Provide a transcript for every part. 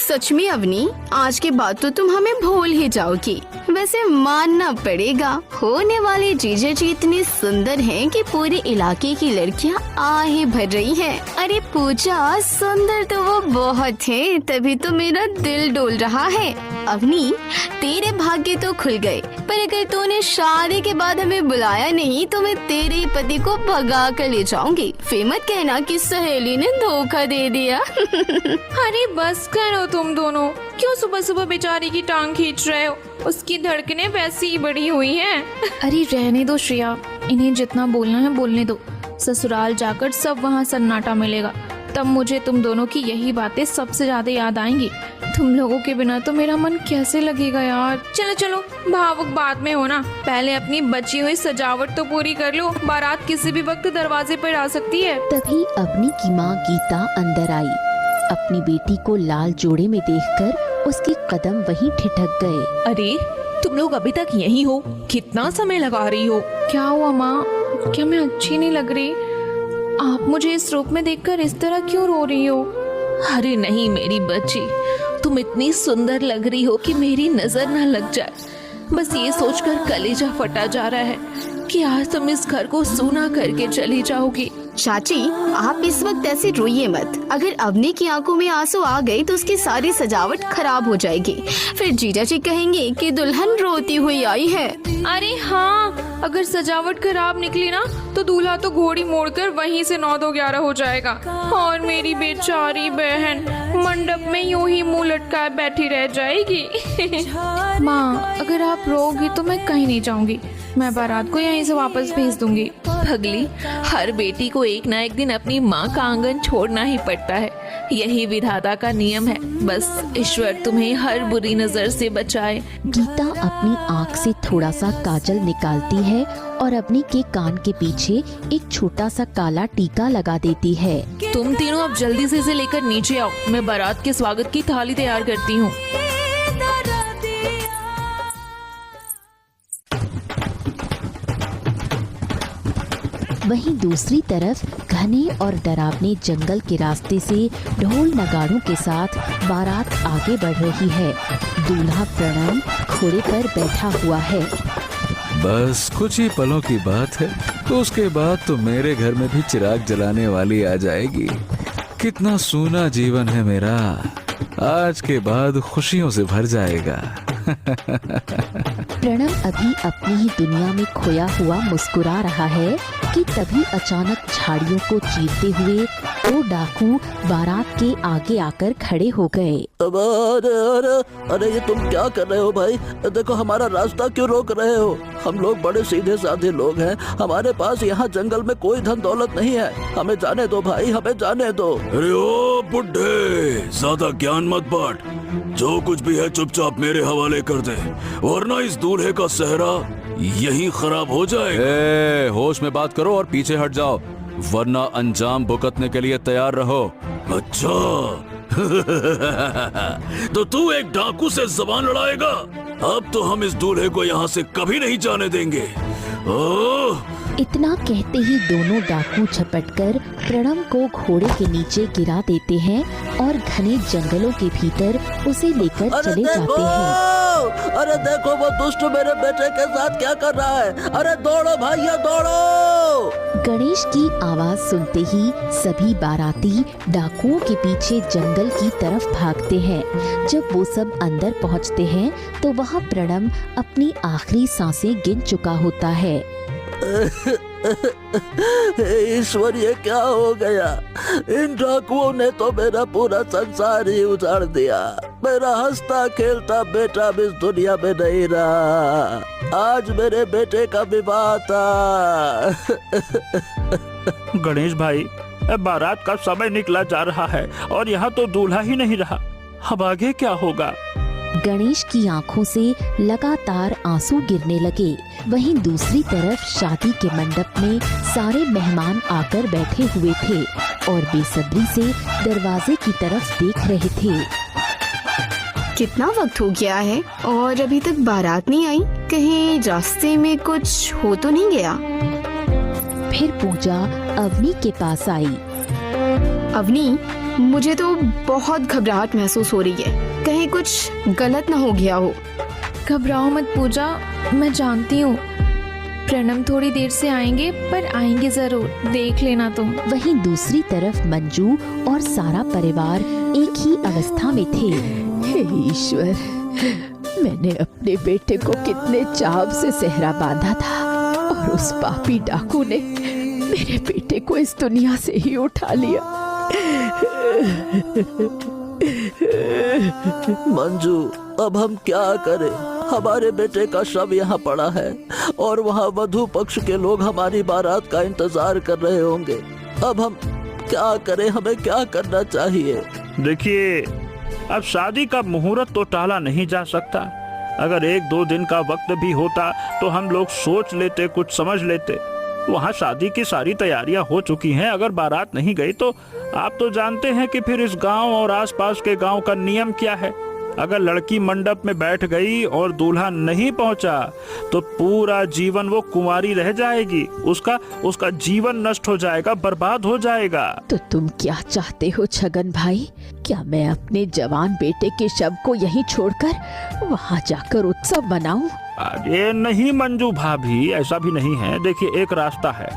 सच में अवनी, आज के बाद तो तुम हमें भूल ही जाओगी। वैसे मानना पड़ेगा, होने वाले जीजा जी इतने सुंदर हैं कि पूरे इलाके की लड़कियां आहें भर रही हैं। अरे पूजा, सुंदर तो वो बहुत है, तभी तो मेरा दिल डोल रहा है। अवनी, तेरे भाग्य तो खुल गए, पर अगर तूने शादी के बाद हमें बुलाया नहीं तो मैं तेरे पति को भगा कर ले जाऊंगी। फिर मत कहना कि सहेली ने धोखा दे दिया। अरे बस करो तुम दोनों, क्यों सुबह सुबह बेचारी की टांग खींच रहे हो? उसकी धड़कनें वैसी ही बढ़ी हुई हैं। अरे रहने दो श्रेया, इन्हें जितना बोलना है बोलने दो। ससुराल जाकर सब वहाँ सन्नाटा मिलेगा, तब मुझे तुम दोनों की यही बातें सबसे ज्यादा याद आएंगी। तुम लोगों के बिना तो मेरा मन कैसे लगेगा यार। चलो चलो, भावुक बाद में हो ना, पहले अपनी बची हुई सजावट तो पूरी कर लो। बारात किसी भी वक्त दरवाजे पर आ सकती है। तभी अवनी की माँ गीता अंदर आई। अपनी बेटी को लाल जोड़े में देखकर उसके कदम वहीं ठिठक गए। अरे तुम लोग अभी तक यहीं हो? कितना समय लगा रही हो? क्या हुआ माँ, क्या मैं अच्छी नहीं लग रही? आप मुझे इस रूप में देखकर इस तरह क्यों रो रही हो? अरे नहीं मेरी बच्ची, तुम इतनी सुंदर लग रही हो कि मेरी नजर ना लग जाए। बस ये सोचकर कलेजा फटा जा रहा है कि आज तुम इस घर को सूना करके चली जाओगी। चाची, आप इस वक्त ऐसे रोइए मत। अगर अवनी की आंखों में आंसू आ गए तो उसकी सारी सजावट खराब हो जाएगी। फिर जीजा जी कहेंगे कि दुल्हन रोती हुई आई है। अरे हाँ, अगर सजावट खराब निकली ना तो दूल्हा तो घोड़ी मोड़कर वहीं से 9-2-11 हो जाएगा और मेरी बेचारी बहन मंडप में यूं ही मुंह लटकाए बैठी रह जाएगी। माँ, अगर आप रोगी तो मैं कहीं नहीं जाऊंगी। मैं बारात को यहीं से वापस भेज दूंगी। पगली, हर बेटी को एक ना एक दिन अपनी माँ का आंगन छोड़ना ही पड़ता है। यही विधाता का नियम है। बस ईश्वर तुम्हें हर बुरी नजर से बचाए। गीता अपनी आँख से थोड़ा सा काजल निकालती है और अवनी के कान के पीछे एक छोटा सा काला टीका लगा देती है। तुम तीनों अब जल्दी से इसे लेकर नीचे आओ, मैं बारात के स्वागत की थाली तैयार करती हूँ। वहीं दूसरी तरफ घने और डरावने जंगल के रास्ते से ढोल नगाड़ों के साथ बारात आगे बढ़ रही है। दूल्हा प्रणव घोड़े पर बैठा हुआ है। बस कुछ ही पलों की बात है तो उसके बाद तो मेरे घर में भी चिराग जलाने वाली आ जाएगी। कितना सूना जीवन है मेरा, आज के बाद खुशियों से भर जाएगा। प्रणव अभी अपनी ही दुनिया में खोया हुआ मुस्कुरा रहा है कि तभी अचानक झाड़ियों को चीरते हुए दो डाकू बारात के आगे आकर खड़े हो गए। अरे अरे अरे, ये तुम क्या कर रहे हो भाई? देखो हमारा रास्ता क्यों रोक रहे हो? हम लोग बड़े सीधे साधे लोग हैं, हमारे पास यहाँ जंगल में कोई धन दौलत नहीं है। हमें जाने दो भाई, हमें जाने दो। अरे ओ बुड्ढे, ज्यादा ज्ञान मत बांट। जो कुछ भी है चुपचाप मेरे हवाले कर दे, वरना इस दूल्हे का सेहरा यही खराब हो जाएगा। होश में बात करो और पीछे हट जाओ, वरना अंजाम भुगतने के लिए तैयार रहो। अच्छा तो तू एक डाकू से जबान लड़ाएगा? अब तो हम इस दूल्हे को यहाँ से कभी नहीं जाने देंगे। ओह! इतना कहते ही दोनों डाकू झपटकर प्रणव को घोड़े के नीचे गिरा देते हैं और घने जंगलों के भीतर उसे लेकर चले जाते हैं। अरे देखो वो दुष्ट मेरे बेटे के साथ क्या कर रहा है। अरे दौड़ो भैया दौड़ो। गणेश की आवाज सुनते ही सभी बाराती डाकुओं के पीछे जंगल की तरफ भागते हैं। जब वो सब अंदर पहुंचते हैं तो वहाँ प्रणव अपनी आखिरी सांसें गिन चुका होता है। ईश्वर, ये क्या हो गया? इन डाकुओं ने तो मेरा पूरा संसार ही उजाड़ दिया। मेरा हंसता खेलता बेटा भी इस दुनिया में नहीं रहा। आज मेरे बेटे का विवाह था। गणेश भाई, बारात का समय निकला जा रहा है और यहाँ तो दूल्हा ही नहीं रहा। अब आगे क्या होगा? गणेश की आंखों से लगातार आंसू गिरने लगे। वहीं दूसरी तरफ शादी के मंडप में सारे मेहमान आकर बैठे हुए थे और बेसब्री से दरवाजे की तरफ देख रहे थे। कितना वक्त हो गया है और अभी तक बारात नहीं आई? कहीं रास्ते में कुछ हो तो नहीं गया? फिर पूजा अवनी के पास आई। अवनी, मुझे तो बहुत घबराहट महसूस हो रही है, कहीं कुछ गलत ना हो गया हो। घबराओ मत पूजा, मैं जानती हूँ प्रणम थोड़ी देर से आएंगे, पर आएंगे जरूर, देख लेना तुम। वहीं दूसरी तरफ मंजू और सारा परिवार एक ही अवस्था में थे। हे ईश्वर, मैंने अपने बेटे को कितने चाव से सेहरा बांधा था और उस पापी डाकू ने मेरे बेटे को इस दुनिया से ही उठा लिया। मंजू, अब हम क्या करें? हमारे बेटे का शव यहाँ पड़ा है और वहाँ वधू पक्ष के लोग हमारी बारात का इंतजार कर रहे होंगे। अब हम क्या करें? हमें क्या करना चाहिए? देखिए, अब शादी का मुहूर्त तो टाला नहीं जा सकता। अगर 1-2 दिन का वक्त भी होता तो हम लोग सोच लेते, कुछ समझ लेते। वहाँ शादी की सारी तैयारियां हो चुकी हैं। अगर बारात नहीं गई तो आप तो जानते हैं कि फिर इस गांव और आसपास के गांव का नियम क्या है। अगर लड़की मंडप में बैठ गई और दूल्हा नहीं पहुंचा तो पूरा जीवन वो कुंवारी रह जाएगी। उसका जीवन नष्ट हो जाएगा, बर्बाद हो जाएगा। तो तुम क्या चाहते हो छगन भाई? क्या मैं अपने जवान बेटे के शव को यहीं छोड़कर वहां जाकर उत्सव मनाऊं? अरे नहीं मंजू भाभी, ऐसा भी नहीं है। देखिए, एक रास्ता है।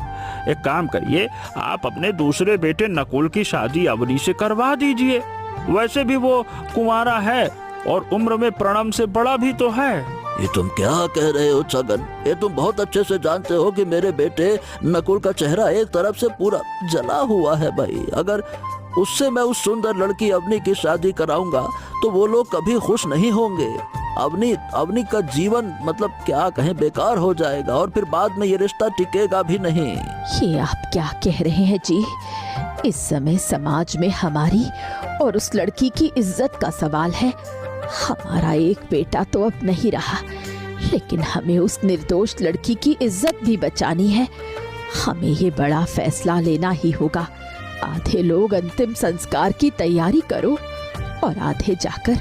एक काम करिए, आप अपने दूसरे बेटे नकुल की शादी अवनी से करवा दीजिए। वैसे भी वो कुंवारा है और उम्र में प्रणम से बड़ा भी तो है। ये तुम क्या कह रहे हो छगन? ये तुम बहुत अच्छे से जानते हो कि मेरे बेटे नकुल का चेहरा एक तरफ से पूरा जला हुआ है भाई। अगर उससे मैं उस सुंदर लड़की अवनी की शादी कराऊंगा तो वो लोग कभी खुश नहीं होंगे। अवनी का जीवन मतलब क्या कहें, बेकार हो जाएगा और फिर बाद में ये रिश्ता टिकेगा भी नहीं। ये आप क्या कह रहे हैं जी? इस समय समाज में हमारी और उस लड़की की इज्जत का सवाल है। हमारा एक बेटा तो अब नहीं रहा, लेकिन हमें उस निर्दोष लड़की की इज्जत भी बचानी है। हमें ये बड़ा फैसला लेना ही होगा। आधे लोग अंतिम संस्कार की तैयारी करो और आधे जाकर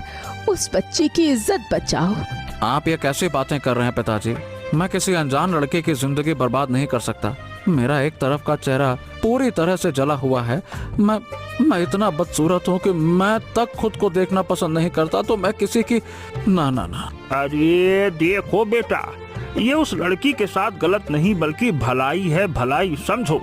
उस बच्ची की इज्जत बचाओ। आप ये कैसी बातें कर रहे हैं पिताजी? मैं किसी अनजान लड़के की जिंदगी बर्बाद नहीं कर सकता। मेरा एक तरफ का चेहरा पूरी तरह से जला हुआ है। मैं इतना बदसूरत हूँ कि मैं तक खुद को देखना पसंद नहीं करता, तो मैं किसी की ना। अरे देखो बेटा, ये उस लड़की के साथ गलत नहीं बल्कि भलाई है, भलाई समझो।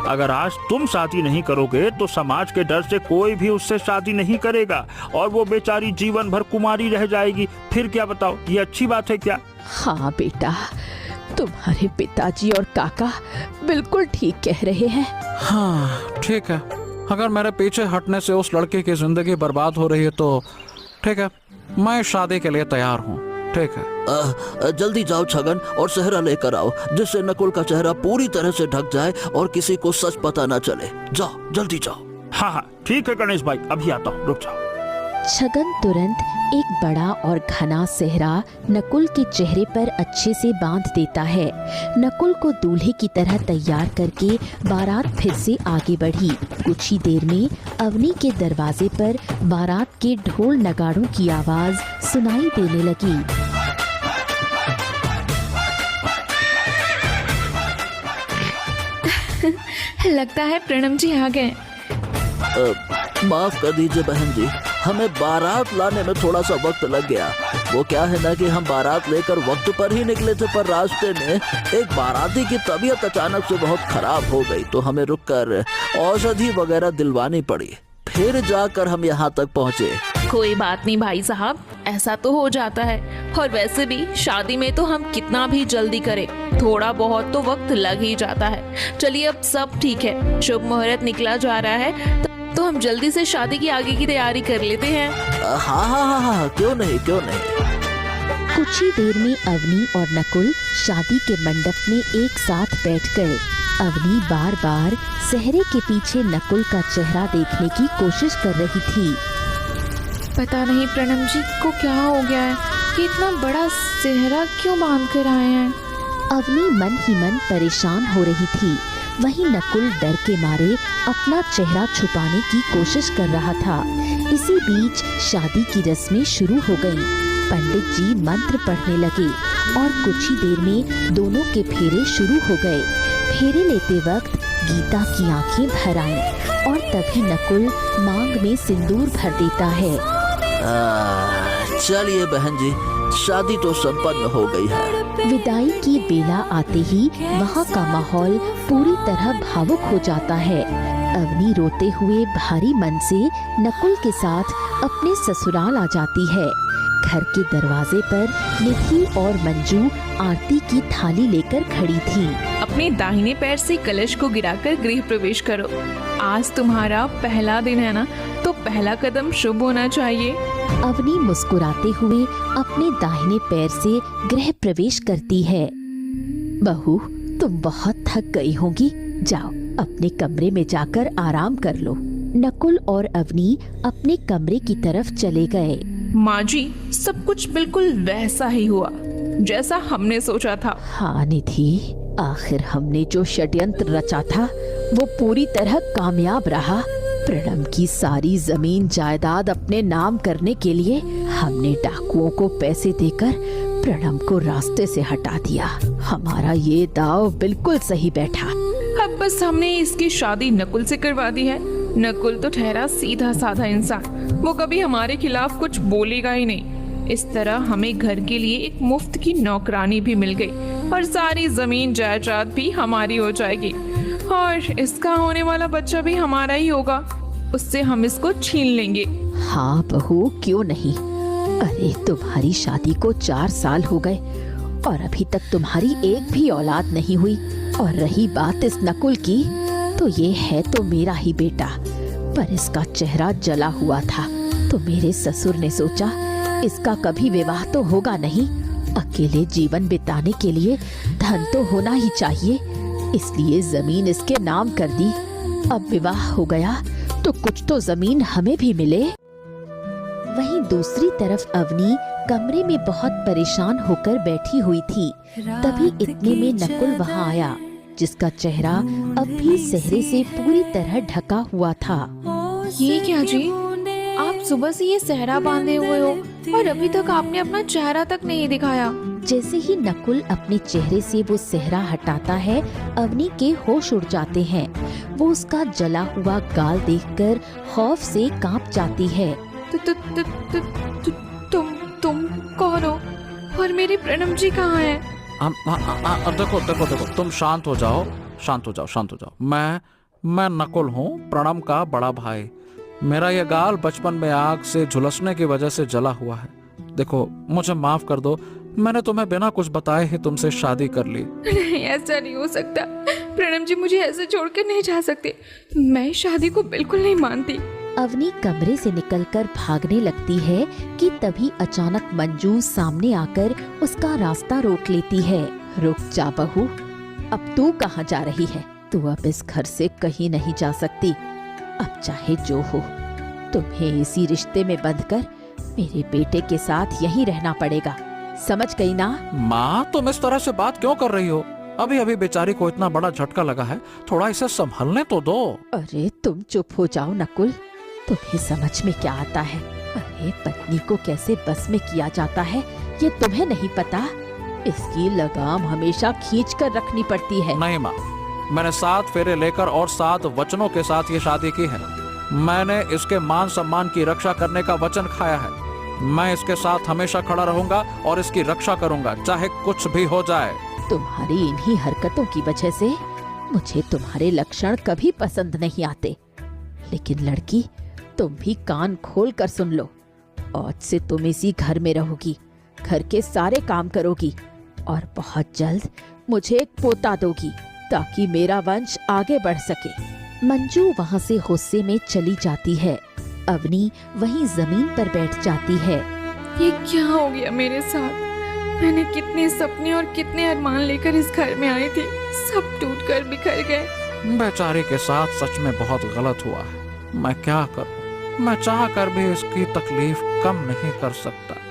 अगर आज तुम शादी नहीं करोगे तो समाज के डर से कोई भी उससे शादी नहीं करेगा और वो बेचारी जीवन भर कुमारी रह जाएगी। फिर क्या बताओ, ये अच्छी बात है क्या? हाँ बेटा, तुम्हारे पिताजी और काका बिल्कुल ठीक कह रहे हैं। हाँ ठीक है, अगर मेरे पीछे हटने से उस लड़के की जिंदगी बर्बाद हो रही है तो ठीक है, मैं शादी के लिए तैयार हूँ। ठीक है, जल्दी जाओ छगन और सेहरा लेकर आओ, जिससे नकुल का चेहरा पूरी तरह से ढक जाए और किसी को सच पता न चले। जाओ, जल्दी जाओ। हाँ ठीक है गणेश भाई, अभी आता हूँ, रुक जाओ। छगन तुरंत एक बड़ा और घना सेहरा नकुल के चेहरे पर अच्छे से बांध देता है। नकुल को दूल्हे की तरह तैयार करके बारात फिर से आगे बढ़ी। कुछ ही देर में अवनी के दरवाजे पर बारात के ढोल नगाड़ों की आवाज सुनाई देने लगी। लगता है प्रणम जी आ गए। माफ कर दीजिए बहन जी, हमें बारात लाने में थोड़ा सा वक्त लग गया। वो क्या है ना कि हम बारात लेकर वक्त पर ही निकले थे, पर रास्ते में एक बाराती की तबीयत अचानक से बहुत खराब हो गई, तो हमें रुककर औषधि वगैरह दिलवानी पड़ी। फिर जाकर हम यहाँ तक पहुँचे। कोई बात नहीं भाई साहब, ऐसा तो हो जाता है। और वैसे भी शादी में तो हम कितना भी जल्दी करें, थोड़ा बहुत तो वक्त लग ही जाता है। चलिए अब सब ठीक है, शुभ मुहूर्त निकला जा रहा है, तो हम जल्दी से शादी की आगे की तैयारी कर लेते हैं। हाँ, क्यों नहीं। कुछ ही देर में अवनी और नकुल शादी के मंडप में एक साथ बैठ गए। अवनी बार बार सेहरे के पीछे नकुल का चेहरा देखने की कोशिश कर रही थी। पता नहीं प्रणम जी को क्या हो गया है कि इतना बड़ा सेहरा क्यों बांध कर आए हैं। अवनी मन ही मन परेशान हो रही थी। वहीं नकुल डर के मारे अपना चेहरा छुपाने की कोशिश कर रहा था। इसी बीच शादी की रस्में शुरू हो गईं। पंडित जी मंत्र पढ़ने लगे और कुछ ही देर में दोनों के फेरे शुरू हो गए। फेरे लेते वक्त गीता की आंखें भर आईं और तभी नकुल मांग में सिंदूर भर देता है। चलिए बहन जी, शादी तो संपन्न हो गई है। विदाई की बेला आते ही वहाँ का माहौल पूरी तरह भावुक हो जाता है। अवनी रोते हुए भारी मन से नकुल के साथ अपने ससुराल आ जाती है। घर के दरवाजे पर निधि और मंजू आरती की थाली लेकर खड़ी थी। अपने दाहिने पैर से कलश को गिराकर गृह प्रवेश करो। आज तुम्हारा पहला दिन है ना, तो पहला कदम शुभ होना चाहिए। अवनी मुस्कुराते हुए अपने दाहिने पैर से गृह प्रवेश करती है। बहू, तुम बहुत थक गई होंगी, जाओ अपने कमरे में जाकर आराम कर लो। नकुल और अवनी अपने कमरे की तरफ चले गए। माँ जी, सब कुछ बिल्कुल वैसा ही हुआ जैसा हमने सोचा था। हाँ निधि, आखिर हमने जो षड्यंत्र रचा था वो पूरी तरह कामयाब रहा। प्रणम की सारी जमीन जायदाद अपने नाम करने के लिए हमने डाकुओं को पैसे देकर प्रणम को रास्ते से हटा दिया। हमारा ये दाव बिल्कुल सही बैठा। अब बस हमने इसकी शादी नकुल से करवा दी है। नकुल तो ठहरा सीधा साधा इंसान, वो कभी हमारे खिलाफ कुछ बोलेगा ही नहीं। इस तरह हमें घर के लिए एक मुफ्त की नौकरानी भी मिल गई और सारी जमीन जायदाद भी हमारी हो जाएगी और इसका होने वाला बच्चा भी हमारा ही होगा। उससे हम इसको छीन लेंगे। हाँ बहू, क्यों नहीं। अरे तुम्हारी शादी को 4 साल हो गए और अभी तक तुम्हारी एक भी औलाद नहीं हुई। और रही बात इस नकुल की, तो ये है तो मेरा ही बेटा, पर इसका चेहरा जला हुआ था। तो मेरे ससुर ने सोचा इसका कभी विवाह तो होगा नहीं, अकेले जीवन बिताने के लिए धन तो होना ही चाहिए, इसलिए जमीन इसके नाम कर दी। अब विवाह हो गया तो कुछ तो जमीन हमें भी मिले। वहीं दूसरी तरफ अवनी कमरे में बहुत परेशान होकर बैठी हुई थी। तभी इतने में नकुल वहाँ आया, जिसका चेहरा अब भी सेहरे से पूरी तरह ढका हुआ था। ये क्या जी, आप सुबह से ये सहरा बांधे हुए हो और अभी तक आपने अपना चेहरा तक नहीं दिखाया। जैसे ही नकुल अपने चेहरे से वो सेहरा हटाता है, अवनी के होश उड़ जाते हैं। वो उसका जला हुआ गाल देखकर खौफ से कांप जाती है। तुम कौन हो और मेरे प्रणम जी कहाँ हैं? देखो, तुम शांत हो जाओ। मैं नकुल हूँ, प्रणम का बड़ा भाई। मेरा ये गाल बचपन में आग से झुलसने की वजह से जला हुआ है। देखो, मुझे माफ कर दो, मैंने तुम्हें बिना कुछ बताए ही तुमसे शादी कर ली। नहीं, ऐसा नहीं हो सकता। प्रणम जी मुझे ऐसे छोड़कर नहीं जा सकते। मैं शादी को बिल्कुल नहीं मानती। अवनी कमरे से निकलकर भागने लगती है कि तभी अचानक मंजू सामने आकर उसका रास्ता रोक लेती है। रुक जा बहू, अब तू कहाँ जा रही है? तू अब इस घर से कहीं नहीं जा सकती। अब चाहे जो हो, तुम्हें इसी रिश्ते में बंधकर मेरे बेटे के साथ यहीं रहना पड़ेगा, समझ गई ना? माँ, तुम इस तरह से बात क्यों कर रही हो? अभी अभी बेचारी को इतना बड़ा झटका लगा है, थोड़ा इसे संभलने तो दो। अरे तुम चुप हो जाओ नकुल, तुम्हें समझ में क्या आता है? अरे पत्नी को कैसे बस में किया जाता है ये तुम्हें नहीं पता? इसकी लगाम हमेशा खींच कर रखनी पड़ती है। नहीं माँ, मैंने 7 फेरे लेकर और 7 वचनों के साथ ये शादी की है। मैंने इसके मान सम्मान की रक्षा करने का वचन खाया है। मैं इसके साथ हमेशा खड़ा रहूंगा और इसकी रक्षा करूंगा, चाहे कुछ भी हो जाए। तुम्हारी इन्हीं हरकतों की वजह से मुझे तुम्हारे लक्षण कभी पसंद नहीं आते। लेकिन लड़की, तुम भी कान खोल कर सुन लो। आज से तुम इसी घर में रहोगी, घर के सारे काम करोगी और बहुत जल्द मुझे एक पोता दोगी ताकि मेरा वंश आगे बढ़ सके। मंजू वहाँ से गुस्से में चली जाती है। अवनी वहीं जमीन पर बैठ जाती है। ये क्या हो गया मेरे साथ? मैंने कितने सपने और कितने अरमान लेकर इस घर में आई थी, सब टूटकर बिखर गए। बेचारे के साथ सच में बहुत गलत हुआ है। मैं क्या करूं? मैं चाह कर भी इसकी तकलीफ कम नहीं कर सकता।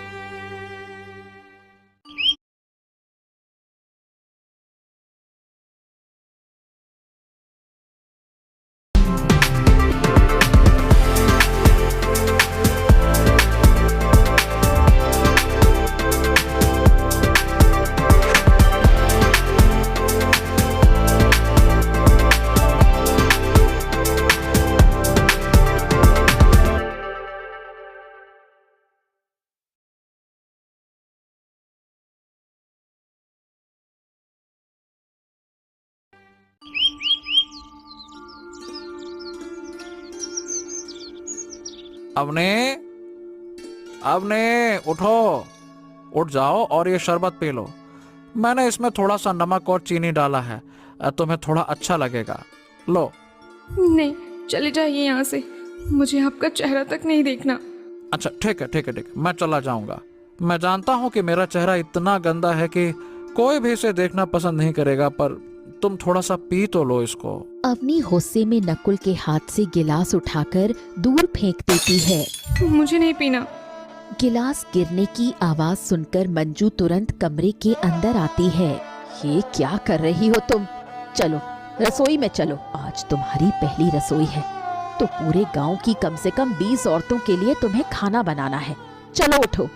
अवने, अवने उठो, उठ जाओ और ये शरबत पी लो। मैंने इसमें थोड़ा सा नमक और चीनी डाला है, तुम्हें थोड़ा अच्छा लगेगा। लो। नहीं, चले जाइए यहाँ से, मुझे आपका चेहरा तक नहीं देखना। अच्छा ठीक है ठीक है ठीक है, मैं चला जाऊंगा। मैं जानता हूँ कि मेरा चेहरा इतना गंदा है कि कोई भी इसे देखना पसंद नहीं करेगा, पर तुम थोड़ा सा पी तो लो इसको। अवनी गुस्से में नकुल के हाथ से गिलास उठाकर दूर फेंक देती है। मुझे नहीं पीना। गिलास गिरने की आवाज सुनकर मंजू तुरंत कमरे के अंदर आती है। ये क्या कर रही हो तुम? चलो रसोई में चलो, आज तुम्हारी पहली रसोई है तो पूरे गांव की कम से कम 20 औरतों के लिए तुम्हें खाना बनाना है। चलो उठो।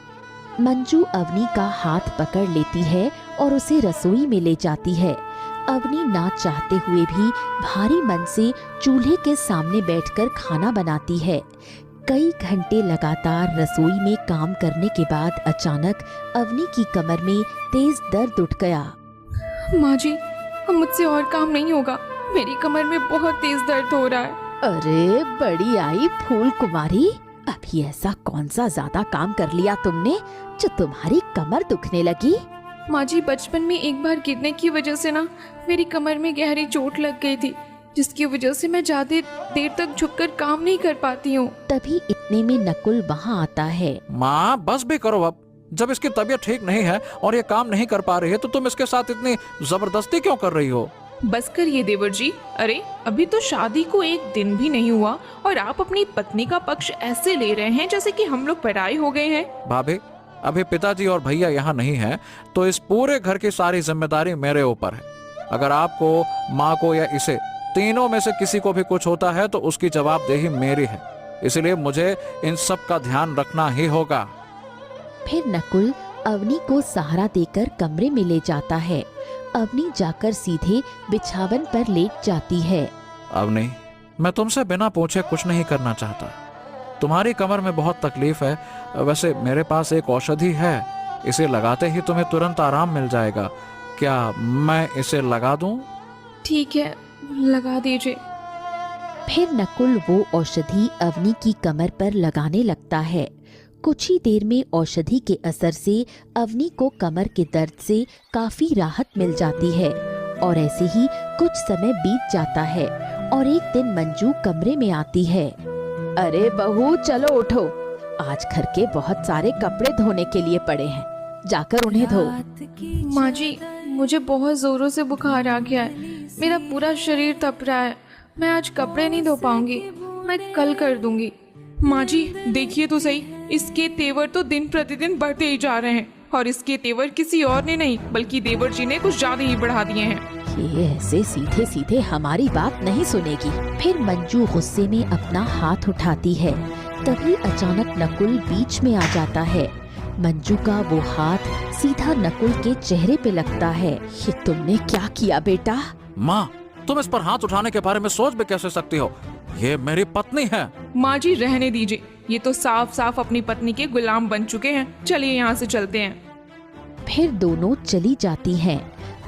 मंजू अवनी का हाथ पकड़ लेती है और उसे रसोई में ले जाती है। अवनी ना चाहते हुए भी भारी मन से चूल्हे के सामने बैठकर खाना बनाती है। कई घंटे लगातार रसोई में काम करने के बाद अचानक अवनी की कमर में तेज दर्द उठ गया। माँ जी, अब मुझसे और काम नहीं होगा, मेरी कमर में बहुत तेज दर्द हो रहा है। अरे बड़ी आई फूल कुमारी, अभी ऐसा कौन सा ज्यादा काम कर लिया तुमने जो तुम्हारी कमर दुखने लगी? माँ जी, बचपन में एक बार गिरने की वजह से ना मेरी कमर में गहरी चोट लग गई थी, जिसकी वजह से मैं ज्यादा देर तक झुककर काम नहीं कर पाती हूँ। तभी इतने में नकुल वहाँ आता है। माँ बस भी करो अब, जब इसकी तबीयत ठीक नहीं है और ये काम नहीं कर पा रही है तो तुम इसके साथ इतनी जबरदस्ती क्यों कर रही हो? बस करिए देवर जी। अरे अभी तो शादी को एक दिन भी नहीं हुआ और आप अपनी पत्नी का पक्ष ऐसे ले रहे हैं जैसे कि हम लोग पराये हो गए हैं। भाभी, अभी पिताजी और भैया यहाँ नहीं है तो इस पूरे घर की सारी जिम्मेदारी मेरे ऊपर है। अगर आपको, माँ को या इसे तीनों में से किसी को भी कुछ होता है तो उसकी जवाबदेही मेरी है, इसलिए मुझे इन सब का ध्यान रखना ही होगा। फिर नकुल अवनी को सहारा देकर कमरे में ले जाता है। अवनी जाकर सीधे बिछावन पर लेट जाती है। अवनी, मैं तुमसे बिना पूछे कुछ नहीं करना चाहता। तुम्हारी कमर में बहुत तकलीफ है, वैसे मेरे पास एक औषधि है, इसे लगाते ही तुम्हें तुरंत आराम मिल जाएगा। क्या मैं इसे लगा दूं? ठीक है, लगा दीजिए। फिर नकुल वो औषधि अवनी की कमर पर लगाने लगता है। कुछ ही देर में औषधि के असर से अवनी को कमर के दर्द से काफी राहत मिल जाती है और ऐसे ही कुछ समय बीत जाता है और एक दिन मंजू कमरे में आती है। अरे बहू चलो उठो, आज घर के बहुत सारे कपड़े धोने के लिए पड़े हैं, जाकर उन्हें धो। माँ जी, मुझे बहुत जोरों से बुखार आ गया है, मेरा पूरा शरीर तप रहा है, मैं आज कपड़े नहीं धो पाऊंगी, मैं कल कर दूंगी। माँ जी देखिए तो सही, इसके तेवर तो दिन प्रतिदिन बढ़ते ही जा रहे हैं और इसके तेवर किसी और ने नहीं बल्कि देवर जी ने कुछ ज्यादा ही बढ़ा दिए हैं। ये ऐसे सीधे सीधे हमारी बात नहीं सुनेगी। फिर मंजू गुस्से में अपना हाथ उठाती है, तभी अचानक नकुल बीच में आ जाता है। मंजू का वो हाथ सीधा नकुल के चेहरे पे लगता है। ये तुमने क्या किया बेटा? माँ, तुम इस पर हाथ उठाने के बारे में सोच भी कैसे सकती हो? ये मेरी पत्नी है। माँ जी रहने दीजिए, ये तो साफ साफ अपनी पत्नी के गुलाम बन चुके हैं, चलिए यहाँ से चलते हैं। फिर दोनों चली जाती हैं।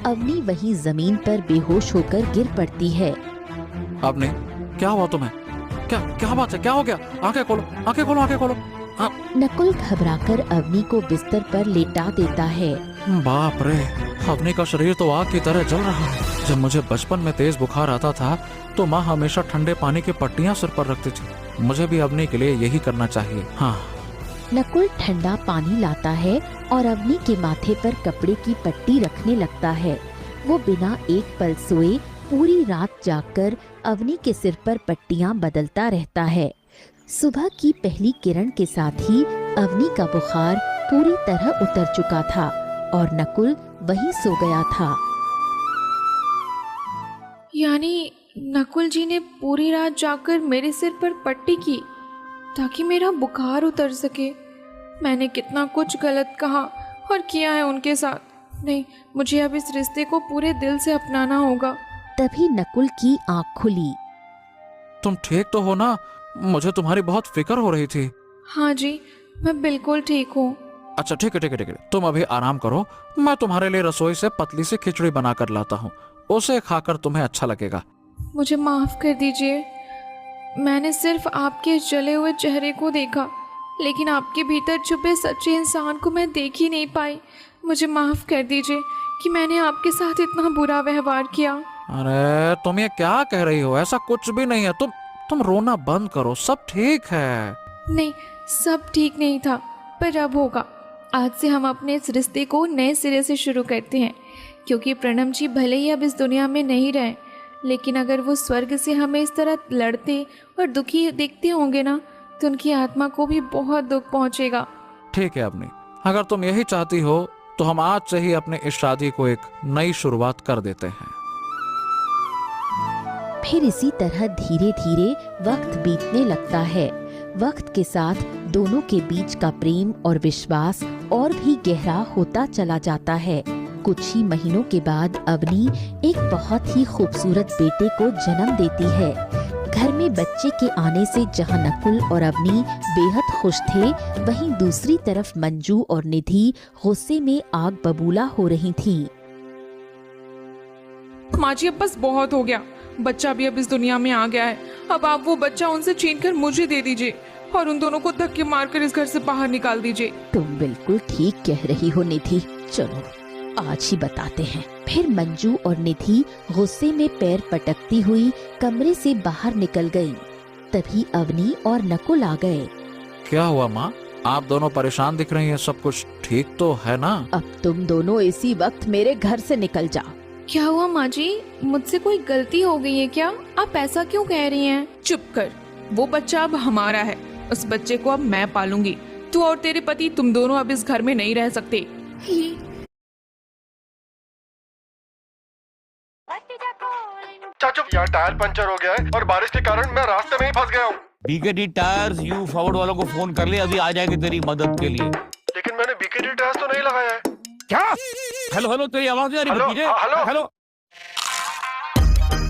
अवनी वहीं जमीन पर बेहोश होकर गिर पड़ती है। अवनी, क्या हुआ तुम्हें? क्या क्या बात है, क्या हो गया? आंखें खोलो, आंखें खोलो, आंखें खोलो। नकुल घबराकर अवनी को बिस्तर पर लेटा देता है। बाप रे, अवनी का शरीर तो आग की तरह जल रहा है। जब मुझे बचपन में तेज बुखार आता था तो माँ हमेशा ठंडे पानी की पट्टियाँ सिर पर रखती थी। मुझे भी अवनी के लिए यही करना चाहिए। हाँ। नकुल ठंडा पानी लाता है और अवनी के माथे पर कपड़े की पट्टी रखने लगता है। वो बिना एक पल सोए पूरी रात जागकर अवनी के सिर पर पट्टियाँ बदलता रहता है। सुबह की पहली किरण के साथ ही अवनी का बुखार पूरी तरह उतर चुका था और नकुल वहीं सो गया था। यानी नकुल जी ने पूरी रात जाकर मेरे सिर पर पट्टी की ताकि मेरा बुखार उतर सके। मैंने कितना कुछ गलत कहा और किया है उनके साथ। नहीं, मुझे अब इस रिश्ते को पूरे दिल से अपनाना होगा। तभी नकुल की आँख खुली। तुम ठीक तो हो ना? मुझे तुम्हारी बहुत फिक्र हो रही थी। हाँ जी, मैं बिल्कुल ठीक हूँ। अच्छा ठीक है ठीक है ठीक है, तुम अभी आराम करो, मैं तुम्हारे लिए रसोई से पतली सी खिचड़ी बना कर लाता हूँ, उसे खाकर तुम्हें अच्छा लगेगा। मुझे माफ कर दीजिए, मैंने सिर्फ आपके जले हुए चेहरे को देखा, लेकिन आपके भीतर छुपे सच्चे इंसान को मैं देख ही नहीं पाई। मुझे माफ़ कर दीजिए कि मैंने आपके साथ इतना बुरा व्यवहार किया। अरे तुम ये क्या कह रही हो? ऐसा कुछ भी नहीं है। तुम रोना बंद करो, सब ठीक है। नहीं, सब ठीक नहीं था, पर अब होगा। आज से हम अपने इस रिश्ते को नए सिरे से शुरू करते हैं, क्योंकि प्रणम जी भले ही अब इस दुनिया में नहीं रहे, लेकिन अगर वो स्वर्ग से हमें इस तरह लड़ते और दुखी देखते होंगे ना, तो उनकी आत्मा को भी बहुत दुख पहुंचेगा। ठीक है अवनी, अगर तुम यही चाहती हो तो हम आज से ही अपने इस शादी को एक नई शुरुआत कर देते हैं। फिर इसी तरह धीरे धीरे वक्त बीतने लगता है। वक्त के साथ दोनों के बीच का प्रेम और विश्वास और भी गहरा होता चला जाता है। कुछ ही महीनों के बाद अवनी एक बहुत ही खूबसूरत बेटे को जन्म देती है। घर में बच्चे के आने से जहां नकुल और अवनी बेहद खुश थे, वहीं दूसरी तरफ मंजू और निधि गुस्से में आग बबूला हो रही थी। माँ जी, अब बस बहुत हो गया। बच्चा भी अब इस दुनिया में आ गया है। अब आप वो बच्चा उनसे छीनकर मुझे दे दीजिए और उन दोनों को धक्के मारकर इस घर से बाहर निकाल दीजिए। तुम बिल्कुल ठीक कह रही हो निधि, चलो आज ही बताते हैं। फिर मंजू और निधि गुस्से में पैर पटकती हुई कमरे से बाहर निकल गई। तभी अवनी और नकुल आ गए। क्या हुआ माँ? आप दोनों परेशान दिख रही हैं, सब कुछ ठीक तो है ना? अब तुम दोनों इसी वक्त मेरे घर से निकल जाओ। क्या हुआ माँ जी? मुझसे कोई गलती हो गई है क्या? आप ऐसा क्यों कह रही हैं? चुप कर। वो बच्चा अब हमारा है, उस बच्चे को अब मैं पालूंगी। तू और तेरे पति, तुम दोनों अब इस घर में नहीं रह सकते। चाचू, यहाँ टायर पंचर हो गया है और बारिश के कारण मैं रास्ते में ही फंस गया हूँ। बीकेटी टायर्स यू फॉरवर्ड वालों को फोन कर ले, अभी आ जाएंगे तेरी मदद के लिए। लेकिन मैंने बीकेटी टायर्स तो नहीं लगाया है। क्या? हेलो हेलो, तेरी आवाज नहीं आ रही? Hello hello.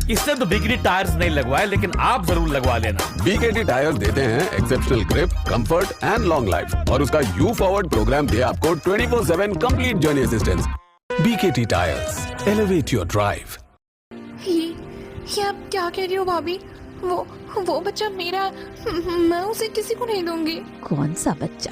इससे तो बीकेटी टायर्स नहीं लगवाए, लेकिन आप जरूर लगवा लेना। बीकेटी टायर्स देते हैं exceptional grip, comfort and long life, और उसका यू फॉरवर्ड प्रोग्राम दे आपको 24/7 complete journey assistance. BKT tyres, elevate your drive. ये आप क्या कह रही हो भाभी? वो बच्चा मेरा, मैं उसे किसी को नहीं दूंगी। कौन सा बच्चा?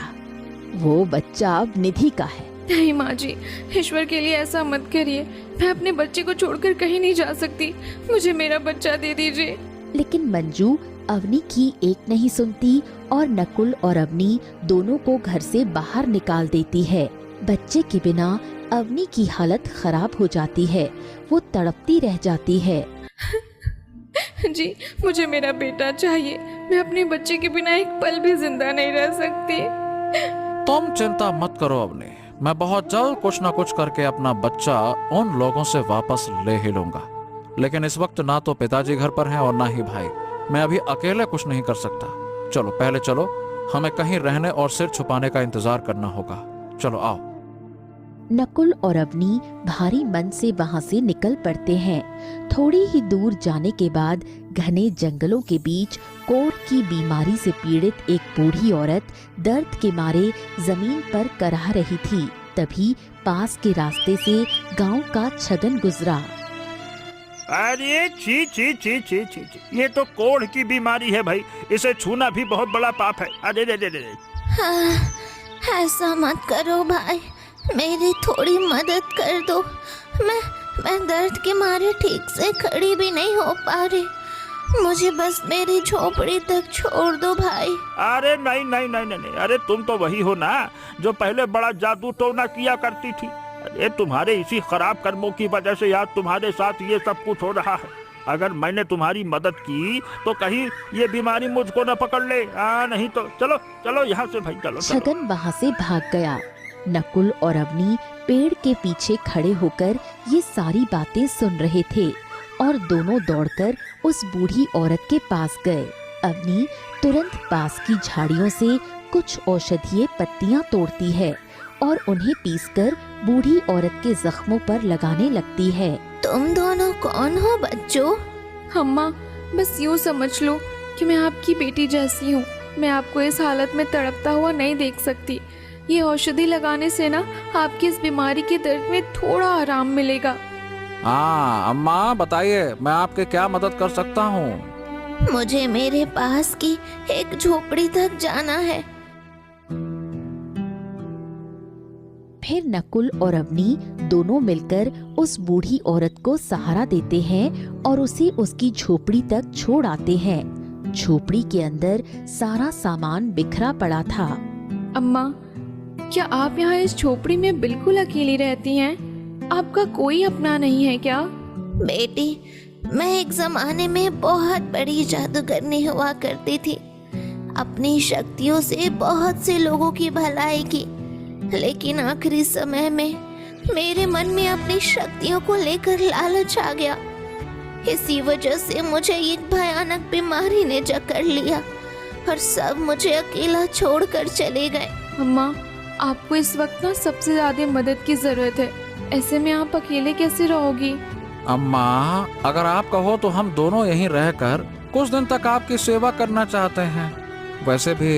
वो बच्चा अब निधि का है। नहीं माँ जी, ईश्वर के लिए ऐसा मत करिए। मैं अपने बच्चे को छोड़कर कहीं नहीं जा सकती। मुझे मेरा बच्चा दे दीजिए। लेकिन मंजू अवनी की एक नहीं सुनती और नकुल और अवनी दोनों को घर से बाहर निकाल देती है। बच्चे के बिना अवनी की हालत खराब हो जाती है, वो तड़पती रह जाती है। जी, मुझे मेरा बेटा चाहिए। मैं अपने बच्चे के बिना एक पल भी जिंदा नहीं रह सकती। तुम चिंता मत करो अवनी, मैं बहुत जल्द कुछ ना कुछ करके अपना बच्चा उन लोगों से वापस ले ही लूंगा। लेकिन इस वक्त ना तो पिताजी घर पर हैं और ना ही भाई। मैं अभी अकेले कुछ नहीं कर सकता। चलो पहले चलो, हमें कहीं रहने और सिर छुपाने का इंतजार करना होगा। चलो आओ। नकुल और अवनी भारी मन से वहां से निकल पड़ते हैं। थोड़ी ही दूर जाने के बाद घने जंगलों के बीच कोढ़ की बीमारी से पीड़ित एक बूढ़ी औरत दर्द के मारे जमीन पर कराह रही थी। तभी पास के रास्ते से गांव का छगन गुजरा। अरे छी छी छी छी छी छी, ये तो कोढ़ की बीमारी है भाई, इसे छूना भी बहुत बड़ा पाप है। अरे रे रे रे। ऐसा मत करो भाई, मेरी थोड़ी मदद कर दो। मैं दर्द के मारे ठीक से खड़ी भी नहीं हो पा रही। मुझे बस मेरी झोपड़ी तक छोड़ दो भाई। अरे नहीं नहीं नहीं नहीं, अरे तुम तो वही हो ना जो पहले बड़ा जादू टोना किया करती थी। अरे तुम्हारे इसी खराब कर्मों की वजह से यार तुम्हारे साथ ये सब कुछ हो रहा है। अगर मैंने तुम्हारी मदद की तो कहीं ये बीमारी मुझको न पकड़ ले। नहीं तो चलो चलो यहाँ से भाई, चलो। छगन वहाँ से भाग गया। नकुल और अवनी पेड़ के पीछे खड़े होकर ये सारी बातें सुन रहे थे और दोनों दौड़कर उस बूढ़ी औरत के पास गए। अवनी तुरंत पास की झाड़ियों से कुछ औषधीय पत्तियां तोड़ती है और उन्हें पीसकर बूढ़ी औरत के जख्मों पर लगाने लगती है। तुम दोनों कौन हो बच्चों? अम्मा, बस यूँ समझ लो कि मैं आपकी बेटी जैसी हूँ। मैं आपको इस हालत में तड़पता हुआ नहीं देख सकती। ये औषधि लगाने से ना आपकी इस बीमारी के दर्द में थोड़ा आराम मिलेगा। हाँ अम्मा बताइए, मैं आपके क्या मदद कर सकता हूँ? मुझे मेरे पास की एक झोपड़ी तक जाना है। फिर नकुल और अवनी दोनों मिलकर उस बूढ़ी औरत को सहारा देते हैं और उसे उसकी झोपड़ी तक छोड़ आते हैं। झोपड़ी के अंदर सारा सामान बिखरा पड़ा था। अम्मा, क्या आप यहाँ इस झोपड़ी में बिल्कुल अकेली रहती हैं? आपका कोई अपना नहीं है क्या? बेटी, मैं एक जमाने में बहुत बड़ी जादूगरनी हुआ करती थी। अपनी शक्तियों से बहुत से लोगों की भलाई की, लेकिन आखिरी समय में मेरे मन में अपनी शक्तियों को लेकर लालच आ गया। इसी वजह से मुझे एक भयानक बीमारी ने जकड़ लिया और सब मुझे अकेला छोड़कर चले गए। अम्मा, आपको इस वक्त ना सबसे ज्यादा मदद की जरूरत है। ऐसे में आप अकेले कैसे रहोगी? अम्मा, अगर आप कहो तो हम दोनों यहीं रहकर कुछ दिन तक आपकी सेवा करना चाहते हैं। वैसे भी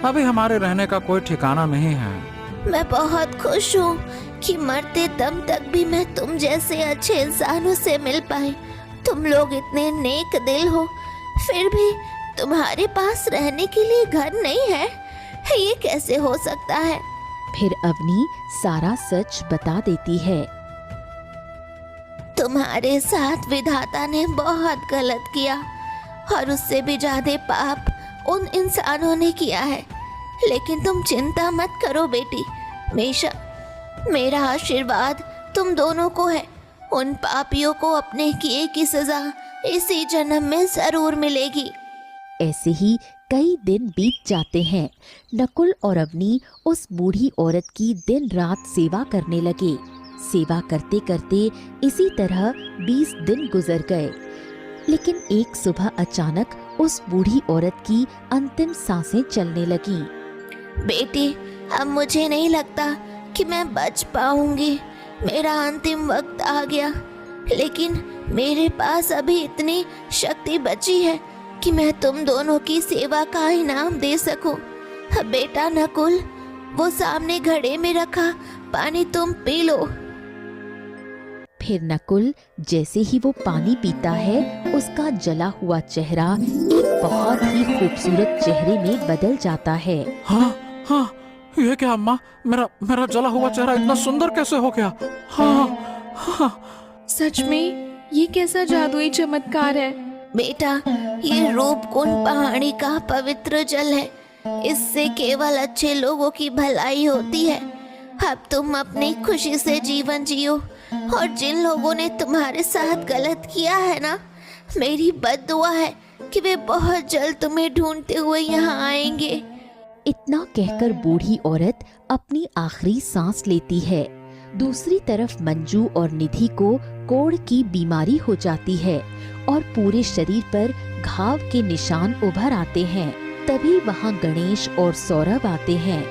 अभी हमारे रहने का कोई ठिकाना नहीं है। मैं बहुत खुश हूँ कि मरते दम तक भी मैं तुम जैसे अच्छे इंसानों से मिल पाई। तुम लोग इतने नेक दिल हो, फिर भी तुम्हारे पास रहने के लिए घर नहीं है। ये कैसे हो सकता है? फिर अवनी सारा सच बता देती है। तुम्हारे साथ विधाता ने बहुत गलत किया और उससे भी ज्यादा पाप उन इंसानों ने किया है। लेकिन तुम चिंता मत करो बेटी, हमेशा मेरा आशीर्वाद तुम दोनों को है। उन पापियों को अपने किए की सजा इसी जन्म में जरूर मिलेगी। ऐसे ही कई दिन बीत जाते हैं। नकुल और अवनी उस बूढ़ी औरत की दिन रात सेवा करने लगे। सेवा करते करते इसी तरह 20 दिन गुजर गए। लेकिन एक सुबह अचानक उस बूढ़ी औरत की अंतिम सांसें चलने लगीं। बेटी, अब मुझे नहीं लगता कि मैं बच पाऊंगी। मेरा अंतिम वक्त आ गया, लेकिन मेरे पास अभी इतनी शक्ति बची है कि मैं तुम दोनों की सेवा का इनाम दे सकूं। बेटा नकुल, वो सामने घड़े में रखा पानी तुम पी लो। फिर नकुल जैसे ही वो पानी पीता है, उसका जला हुआ चेहरा एक बहुत ही खूबसूरत चेहरे में बदल जाता है। हाँ हाँ, ये क्या अम्मा, मेरा जला हुआ चेहरा इतना सुंदर कैसे हो गया? हाँ हाँ, सच में ये कैसा जादुई चमत्कार है? बेटा, ये रूपकुंड पहाड़ी का पवित्र जल है। इससे केवल अच्छे लोगों की भलाई होती है। अब तुम अपनी खुशी से जीवन जियो, और जिन लोगों ने तुम्हारे साथ गलत किया है ना, मेरी बद्दुआ है कि वे बहुत जल्द तुम्हें ढूंढते हुए यहाँ आएंगे। इतना कहकर बूढ़ी औरत अपनी आखिरी सांस लेती है। दूसरी तरफ मंजू और निधि को कोढ़ की बीमारी हो जाती है और पूरे शरीर पर घाव के निशान उभर आते हैं। तभी वहाँ गणेश और सौरभ आते हैं।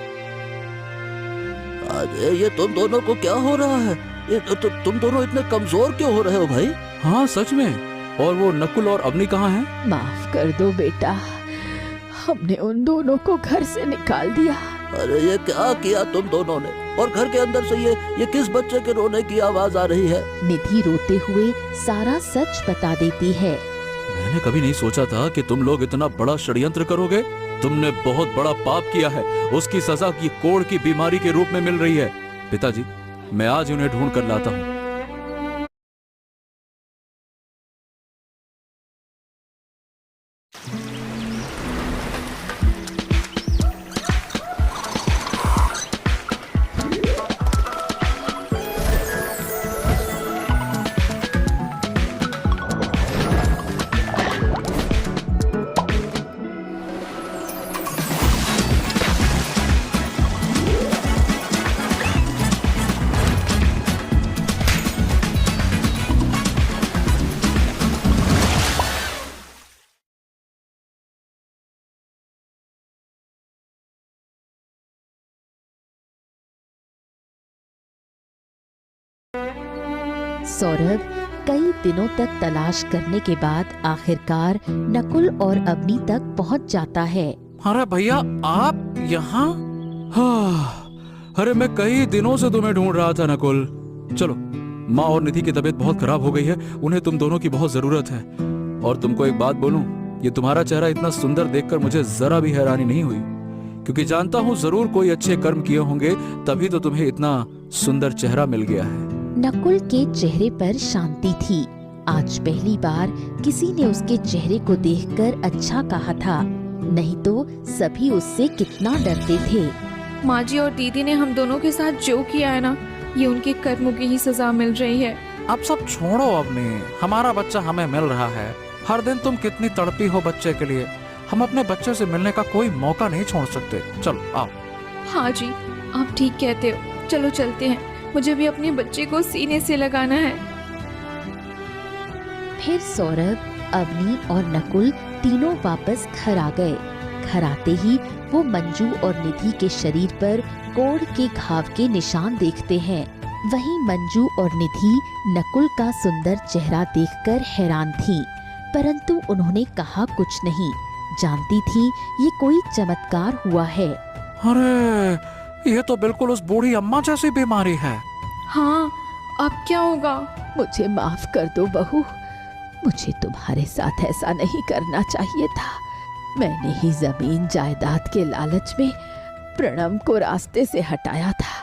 अरे ये तुम दोनों को क्या हो रहा है? ये तुम दोनों इतने कमजोर क्यों हो रहे हो भाई? हाँ सच में। और वो नकुल और अवनी कहाँ हैं? माफ कर दो बेटा, हमने उन दोनों को घर से निकाल दिया। अरे ये क्या किया तुम दोनों ने? और घर के अंदर से ये किस बच्चे के रोने की आवाज आ रही है? निधि रोते हुए सारा सच बता देती है। मैंने कभी नहीं सोचा था कि तुम लोग इतना बड़ा षड्यंत्र करोगे। तुमने बहुत बड़ा पाप किया है। उसकी सजा की कोढ़ की बीमारी के रूप में मिल रही है। पिताजी, मैं आज उन्हें ढूंढ कर लाता हूँ। सौरभ कई दिनों तक तलाश करने के बाद आखिरकार नकुल और अवनी तक पहुंच जाता है। अरे भैया, आप यहाँ? हाँ, अरे मैं कई दिनों से तुम्हें ढूंढ रहा था नकुल। चलो, माँ और निधि की तबीयत बहुत खराब हो गई है। उन्हें तुम दोनों की बहुत जरूरत है। और तुमको एक बात बोलूं, ये तुम्हारा चेहरा इतना सुंदर देखकर मुझे जरा भी हैरानी नहीं हुई, क्योंकि जानता हूँ जरूर कोई अच्छे कर्म किए होंगे, तभी तो तुम्हें इतना सुंदर चेहरा मिल गया है। नकुल के चेहरे पर शांति थी। आज पहली बार किसी ने उसके चेहरे को देखकर अच्छा कहा था, नहीं तो सभी उससे कितना डरते थे। माँ जी और दीदी ने हम दोनों के साथ जो किया है ना, ये उनके कर्मों की ही सजा मिल रही है। अब सब छोड़ो अपने, हमारा बच्चा हमें मिल रहा है। हर दिन तुम कितनी तड़पी हो बच्चे के लिए, हम अपने बच्चे से मिलने का कोई मौका नहीं छोड़ सकते। चलो आओ। हाँ जी, आप ठीक कहते हो, चलो चलते हैं, मुझे भी अपने बच्चे को सीने से लगाना है। फिर सौरभ, अवनी और नकुल तीनों वापस घर आ गए। घर आते ही वो मंजू और निधि के शरीर पर कोढ़ के घाव के निशान देखते हैं। वहीं मंजू और निधि नकुल का सुंदर चेहरा देखकर हैरान थी, परंतु उन्होंने कहा कुछ नहीं। जानती थी ये कोई चमत्कार हुआ है। अरे ये तो बिल्कुल उस बूढ़ी अम्मा जैसी बीमारी है। हाँ, अब क्या होगा? मुझे माफ कर दो बहू, मुझे तुम्हारे साथ ऐसा नहीं करना चाहिए था। मैंने ही जमीन जायदाद के लालच में प्रणम को रास्ते से हटाया था।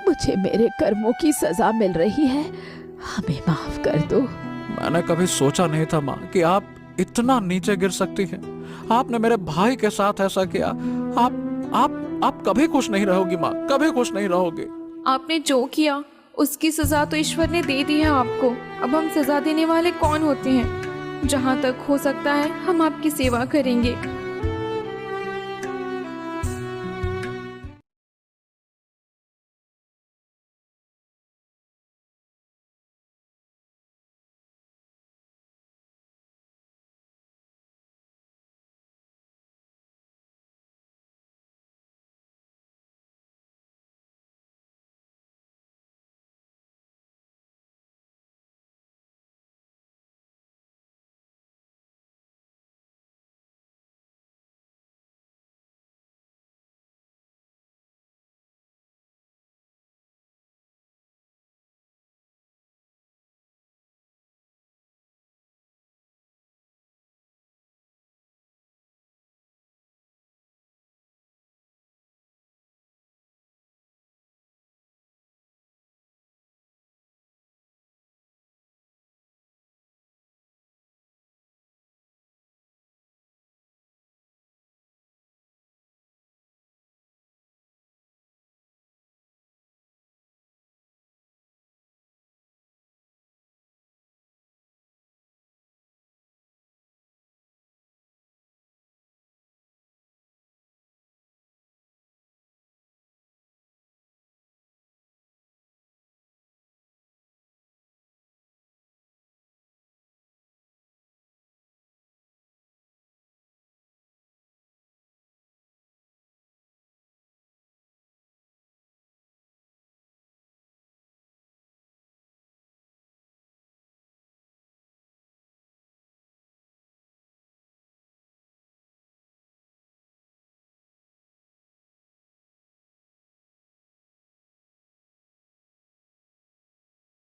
मुझे मेरे कर्मों की सजा मिल रही है, हमें माफ कर दो। मैंने कभी सोचा नहीं था माँ कि आप इतना नीचे गिर सकती हैं। आपने मेरे भाई के साथ ऐसा किया। आप कभी खुश नहीं रहोगी माँ, कभी खुश नहीं रहोगी। आपने जो किया उसकी सजा तो ईश्वर ने दे दी है आपको। अब हम सजा देने वाले कौन होते हैं? जहाँ तक हो सकता है हम आपकी सेवा करेंगे।